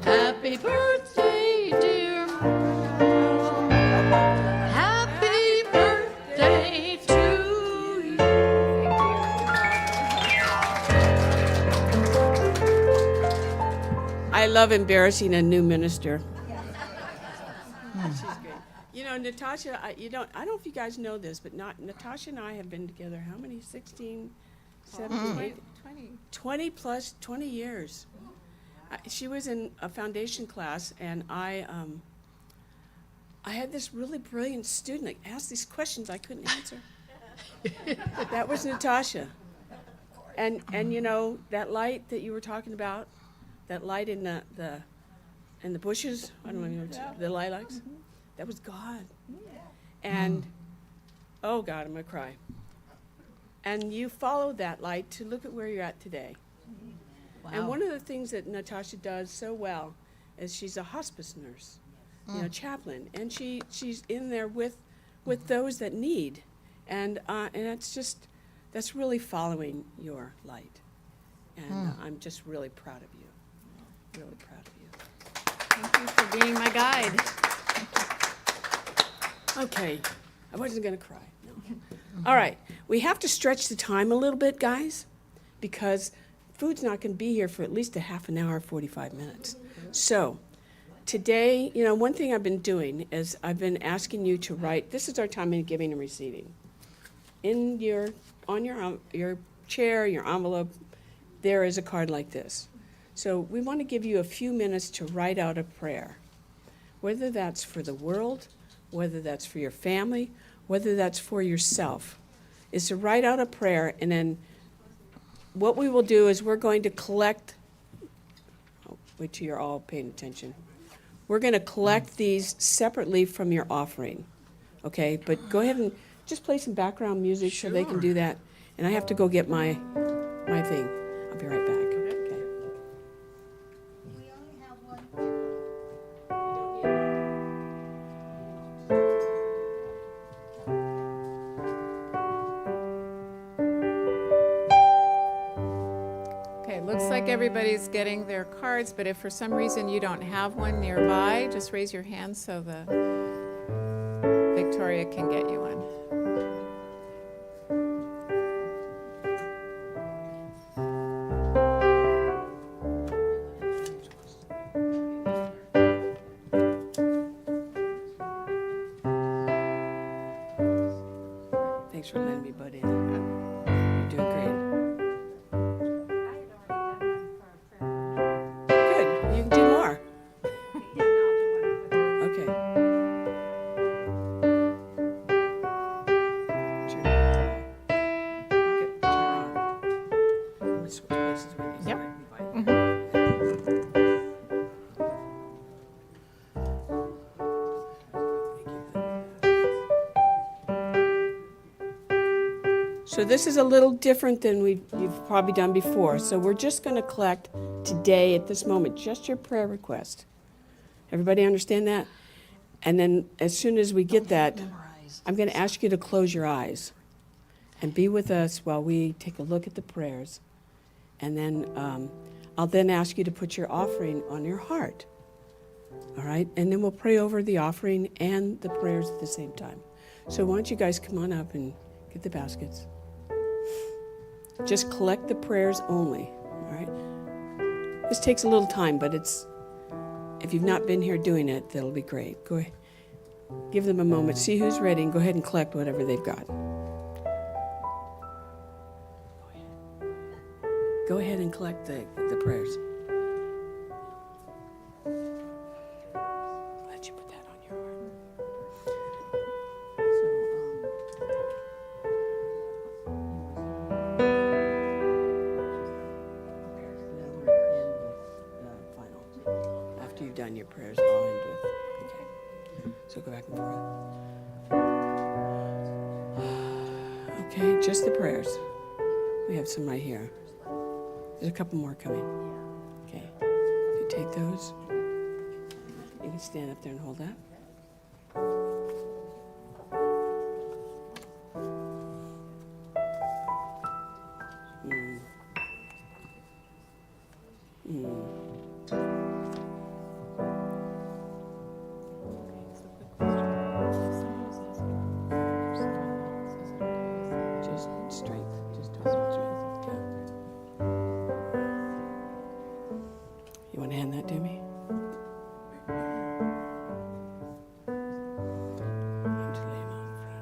Happy birthday, dear. Happy birthday to you. I love embarrassing a new minister. She's great. You know, Natasha, I don't know if you guys know this, but Natasha and I have been together how many? 16, 17, 18, 20 years. She was in a foundation class, and I had this really brilliant student that asked these questions I couldn't answer. That was Natasha. And you know, that light that you were talking about, that light in the bushes, I don't know, the lilacs, that was God. And, oh God, I'm gonna cry. And you followed that light to look at where you're at today. And one of the things that Natasha does so well is she's a hospice nurse, you know, chaplain, and she's in there with those that need, and that's really following your light, and I'm just really proud of you, really proud of you. Thank you for being my guide. Okay, I wasn't gonna cry. No. All right, we have to stretch the time a little bit, guys, because food's not going to be here for at least a half an hour, 45 minutes. So today, you know, one thing I've been doing is I've been asking you to write. This is our time in giving and receiving. On your chair, your envelope, there is a card like this. So we want to give you a few minutes to write out a prayer, whether that's for the world, whether that's for your family, whether that's for yourself, is to write out a prayer, and then what we will do is we're going to collect, wait till you're all paying attention. We're going to collect these separately from your offering, okay? But go ahead and just play some background music so they can do that. And I have to go get my thing. I'll be right back. Okay. We only have one. Okay, looks like everybody's getting their cards, but if for some reason you don't have one nearby, just raise your hand so the Victoria can get you one. Thanks for letting me butt in. You're doing great. Good. You can do more. Okay. Turn it on. Okay, turn it on. I'm gonna switch places with you. Yep. So this is a little different than you've probably done before. So we're just going to collect today at this moment just your prayer request. Everybody understand that? And then as soon as we get that, I'm going to ask you to close your eyes and be with us while we take a look at the prayers. And then I'll then ask you to put your offering on your heart. All right? And then we'll pray over the offering and the prayers at the same time. So why don't you guys come on up and get the baskets. Just collect the prayers only, all right? This takes a little time, but if you've not been here doing it, that'll be great. Go ahead. Give them a moment. See who's ready and go ahead and collect whatever they've got. Go ahead and collect the prayers. Let you put that on your heart. After you've done your prayers, I'll end with, okay. So go back and forth. Okay, just the prayers. We have some right here. There's a couple more coming. Okay, you take those. You can stand up there and hold that. Just strength. Just total strength. Yeah. You want to hand that to me? I'm just laying on in front.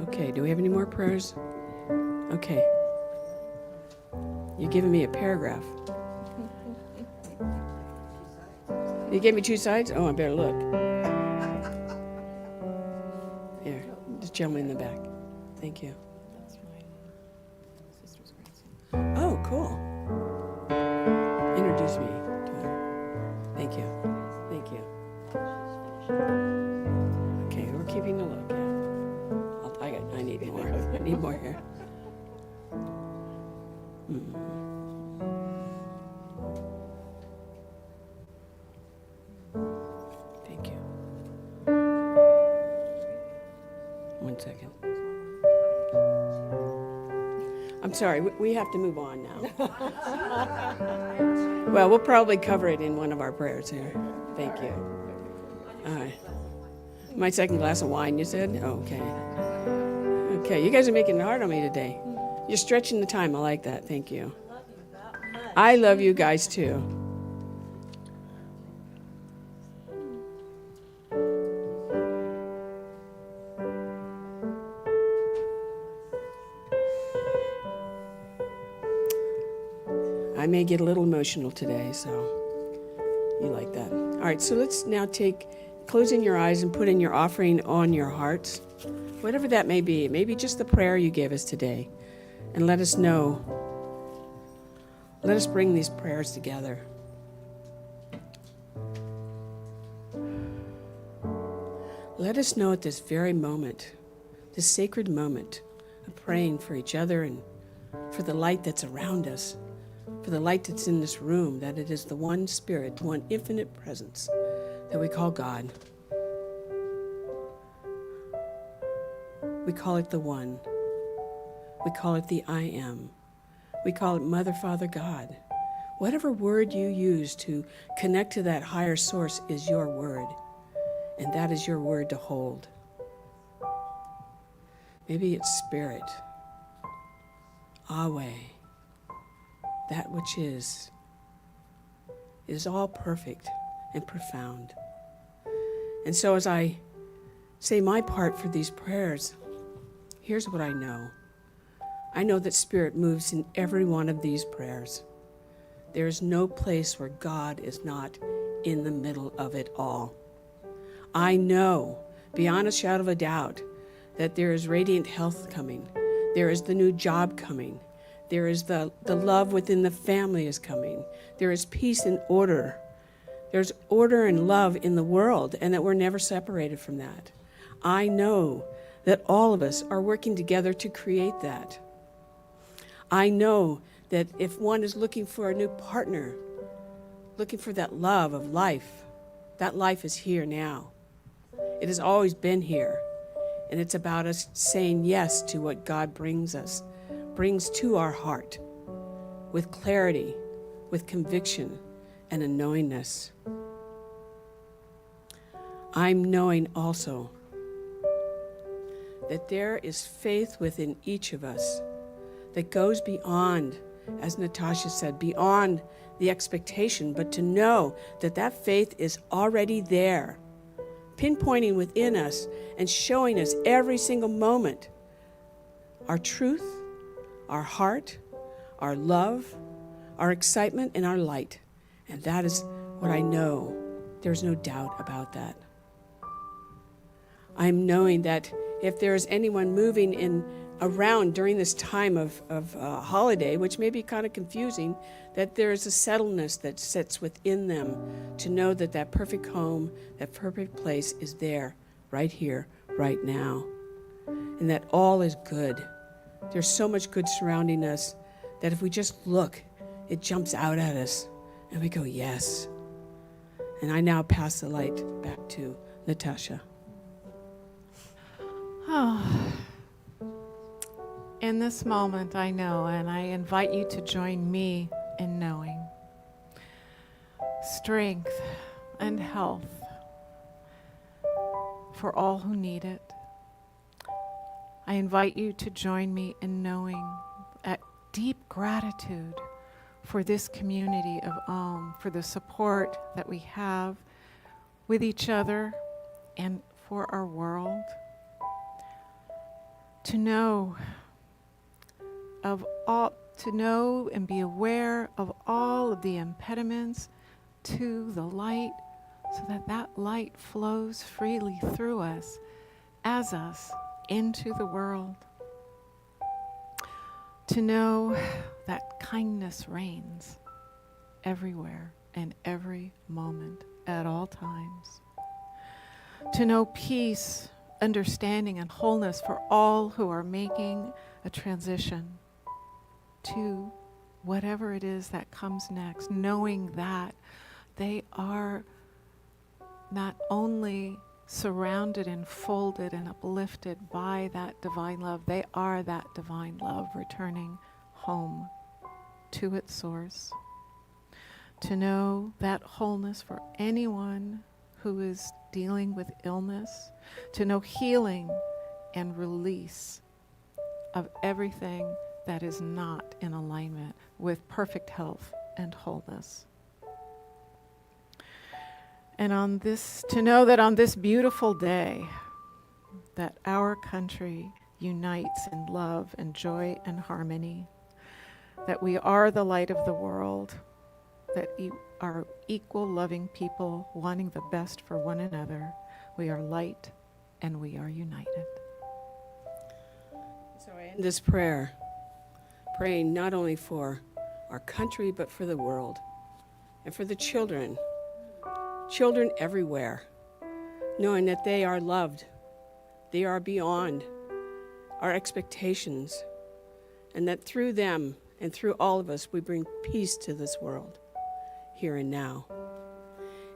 Okay, do we have any more prayers? Okay. You're giving me a paragraph. You gave me 2 sides? Oh, I better look. Here, this gentleman in the back. Thank you. That's my sister's grandson. Oh, cool. Introduce me to him. Thank you. Thank you. Okay, we're keeping a look. Yeah. I need more. I need more here. Thank you. 1 second. I'm sorry, we have to move on now. Well, we'll probably cover it in one of our prayers here. Thank you. All right. My second glass of wine, you said? Oh, okay. Okay, you guys are making it hard on me today. You're stretching the time. I like that. Thank you. I love you guys too. I may get a little emotional today, so you like that. All right, so let's now closing your eyes and putting your offering on your hearts. Whatever that may be. It may be just the prayer you gave us today. And let us know. Let us bring these prayers together. Let us know at this very moment, this sacred moment of praying for each other and for the light that's around us, for the light that's in this room, that it is the one Spirit, one infinite presence that we call God. We call it the One. We call it the I Am. We call it Mother, Father, God. Whatever word you use to connect to that higher source is your word, and that is your word to hold. Maybe it's Spirit, Yahweh, that which is all perfect and profound. And so as I say my part for these prayers, here's what I know. I know that Spirit moves in every one of these prayers. There is no place where God is not in the middle of it all. I know, beyond a shadow of a doubt, that there is radiant health coming. There is the new job coming. There is the love within the family is coming. There is peace and order. There's order and love in the world, and that we're never separated from that. I know that all of us are working together to create that. I know that if one is looking for a new partner, looking for that love of life, that life is here now. It has always been here. And it's about us saying yes to what God brings to our heart, with clarity, with conviction, and a knowingness. I'm knowing also that there is faith within each of us that goes beyond, as Natasha said, beyond the expectation, but to know that that faith is already there, pinpointing within us and showing us every single moment our truth, our heart, our love, our excitement, and our light. And that is what I know There's no doubt about that. I'm knowing that if there's anyone moving in around during this time of holiday, which may be kind of confusing, that there is a settledness that sits within them to know that that perfect home, that perfect place is there, right here, right now, and that all is good. There's so much good surrounding us that if we just look, it jumps out at us, and we go, yes. And I now pass the light back to Natasha. In this moment, I know, and I invite you to join me in knowing strength and health for all who need it. I invite you to join me in knowing that deep gratitude for this community of Om, for the support that we have with each other and for our world. To know and be aware of all of the impediments to the light, so that that light flows freely through us, as us, into the world. To know that kindness reigns everywhere and every moment, at all times. To know peace, understanding, and wholeness for all who are making a transition to whatever it is that comes next, knowing that they are not only surrounded and folded and uplifted by that divine love, they are that divine love returning home to its source. To know that wholeness for anyone who is dealing with illness, to know healing and release of everything that is not in alignment with perfect health and wholeness. And to know that on this beautiful day, that our country unites in love and joy and harmony, that we are the light of the world, that we are equal, loving people wanting the best for one another. We are light and we are united. So I end this prayer, praying not only for our country, but for the world and for the children everywhere, knowing that they are loved, they are beyond our expectations, and that through them and through all of us, we bring peace to this world, here and now.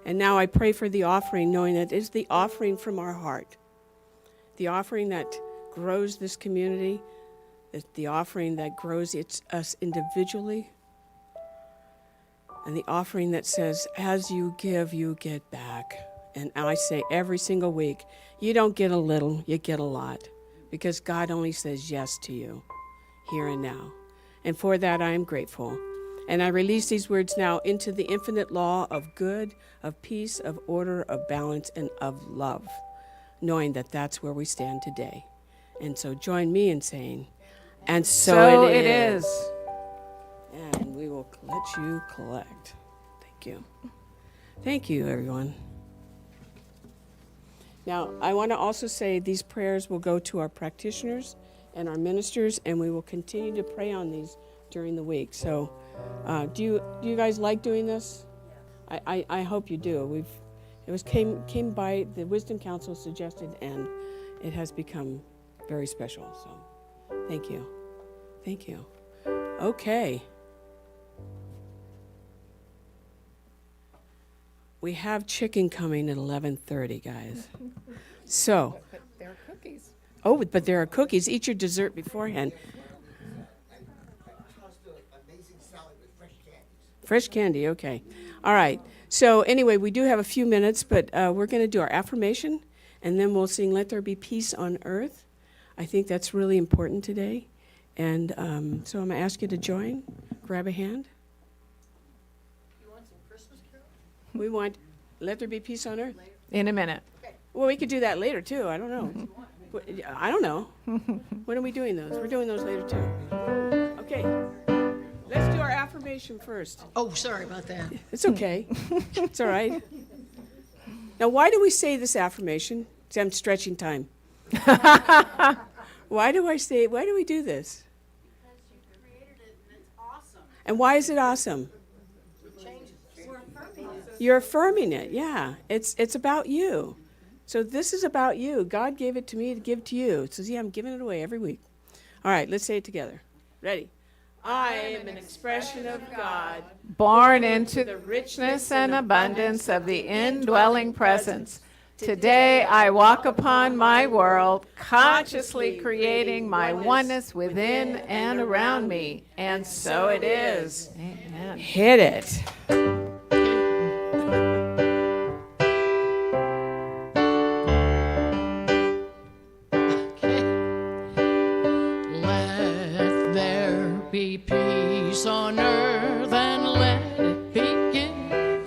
And now I pray for the offering, knowing that it is the offering from our heart, the offering that grows this community, the offering that grows us individually, and the offering that says, as you give, you get back. And I say every single week, you don't get a little, you get a lot, because God only says yes to you, here and now. And for that, I am grateful. And I release these words now into the infinite law of good, of peace, of order, of balance, and of love, knowing that that's where we stand today. And so join me in saying, and so it is. And we will let you collect. Thank you. Thank you, everyone. Now, I want to also say these prayers will go to our practitioners and our ministers, and we will continue to pray on these during the week. So do you guys like doing this? I hope you do. Came by, the Wisdom Council suggested, and it has become very special. So thank you. Thank you. Okay. We have chicken coming at 11:30, guys. So. But there are cookies. Oh, but there are cookies. Eat your dessert beforehand. Fresh candy, okay. All right. So anyway, we do have a few minutes, but we're going to do our affirmation, and then we'll sing Let There Be Peace on Earth. I think that's really important today. And so I'm going to ask you to join. Grab a hand. You want some Christmas carols? We want Let There Be Peace on Earth. In a minute. Well, we could do that later, too. I don't know. I don't know. When are we doing those? We're doing those later, too. Okay. Let's do our affirmation first. Oh, sorry about that. It's okay. It's all right. Now, why do we say this affirmation? See, I'm stretching time. Why do we do this? Because you created it and it's awesome. And why is it awesome? You're affirming it, yeah. It's about you. So this is about you. God gave it to me to give to you. It says, yeah, I'm giving it away every week. All right, let's say it together. Ready? I am an expression of God, Born into the richness and abundance of the indwelling presence. Today I walk upon my world, consciously creating my oneness within and around me. And so it is. Amen. hit it. Let there be peace on earth and let it begin.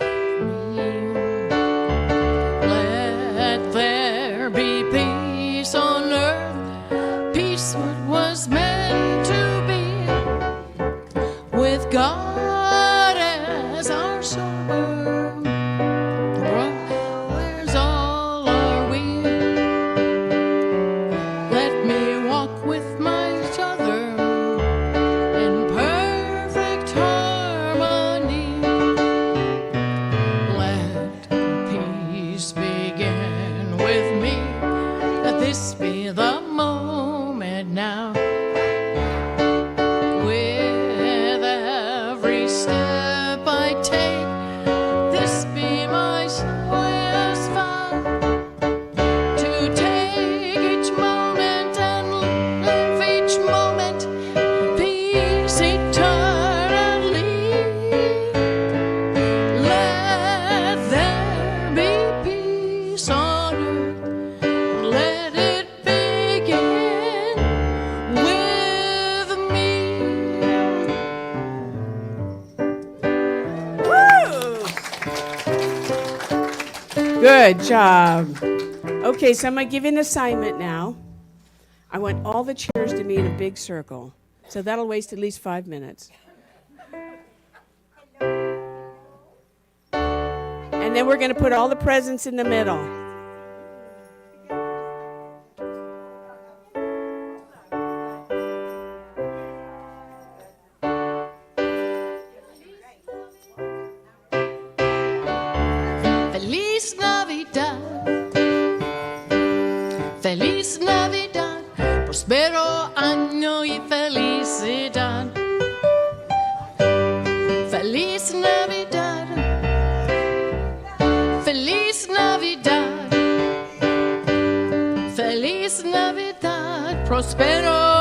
Let there be peace on earth, peace what was meant to be, with God as our sober. Where's all are we? Let me walk with my other in perfect harmony. Let peace begin with me. Let this be the moment now. With every step I take, this be my joyous vow, to take each moment and live each moment, peace eternally. Let there be peace on earth, let it begin with me. Woo! Good job. Okay, so I'm going to give you an assignment now. I want all the chairs to be in a big circle. So that'll waste at least 5 minutes. And then we're going to put all the presents in the middle. Feliz Navidad, Feliz Navidad, prospero año y felicidad. Feliz Navidad, Feliz Navidad, Feliz Navidad, prospero